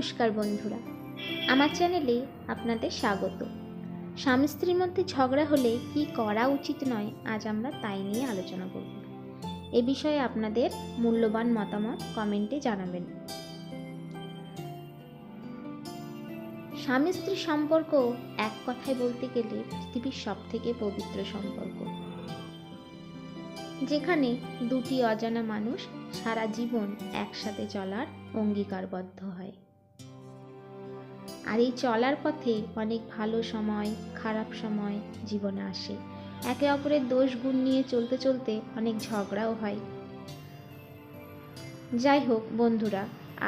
নমস্কার বন্ধুরা, আমার চ্যানেলে আপনাদের স্বাগত। স্বামী স্ত্রীর মধ্যে ঝগড়া হলে কি করা উচিত নয়, আজ আমরা তাই নিয়ে আলোচনা করব। এ বিষয়ে আপনাদের মূল্যবান মতামত কমেন্টে জানাবেন। স্বামী স্ত্রীর সম্পর্ক এক কথায় বলতে গেলে পৃথিবীর সবথেকে পবিত্র সম্পর্ক, যেখানে দুটি অজানা মানুষ সারা জীবন একসাথে চলার অঙ্গীকারবদ্ধ হয়। আর এই চলার পথে অনেক ভালো সময়, খারাপ সময় জীবনে আসে। একে অপরের দোষ গুণ নিয়ে চলতে চলতে অনেক ঝগড়াও হয়। যাই হোক বন্ধুরা,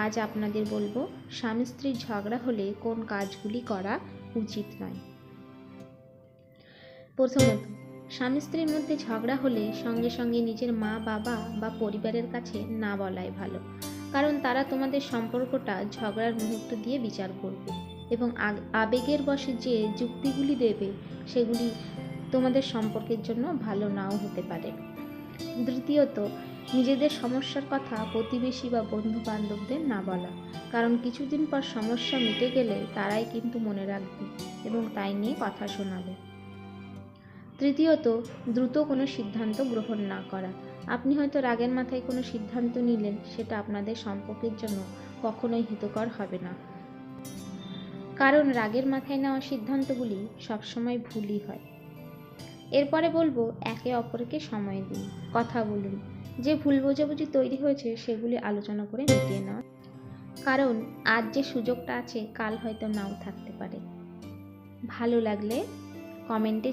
আজ আপনাদের বলবো স্বামী স্ত্রীর ঝগড়া হলে কোন কাজগুলি করা উচিত নয়। প্রথমত, স্বামী স্ত্রীর মধ্যে ঝগড়া হলে সঙ্গে সঙ্গে নিজের মা বাবা বা পরিবারের কাছে না বলাই ভালো, কারণ তারা তোমাদের সম্পর্কটা ঝগড়ার মুহূর্ত দিয়ে বিচার করবে এবং আবেগের বশে যে যুক্তিগুলি দেবে সেগুলি তোমাদের সম্পর্কের জন্য ভালো নাও হতে পারে। দ্বিতীয়ত, নিজেদের সমস্যার কথা প্রতিবেশী বা বন্ধু বান্ধবদের না বলা, কারণ কিছুদিন পর সমস্যা মিটে গেলে তারাই কিন্তু মনে রাখবে এবং তাই নিয়ে কথা শোনাবে। তৃতীয়ত, দ্রুত কোনো সিদ্ধান্ত গ্রহণ না করা। আপনি হয়তো রাগের মাথায় কোনো সিদ্ধান্ত নিলেন, সেটা আপনাদের সম্পর্কের জন্য কখনোই হিতকর হবে না, কারণ রাগের মাথায় নেওয়া সিদ্ধান্তগুলি সবসময় ভুলই হয়। এরপরে বলবো, একে অপরকে সময় দিন, কথা বলুন। যে ভুল বোঝাবুঝি তৈরি হয়েছে সেগুলি আলোচনা করে মিটিয়ে নেওয়া, কারণ আজ যে সুযোগটা আছে কাল হয়তো নাও থাকতে পারে। ভালো লাগলে কমেন্টে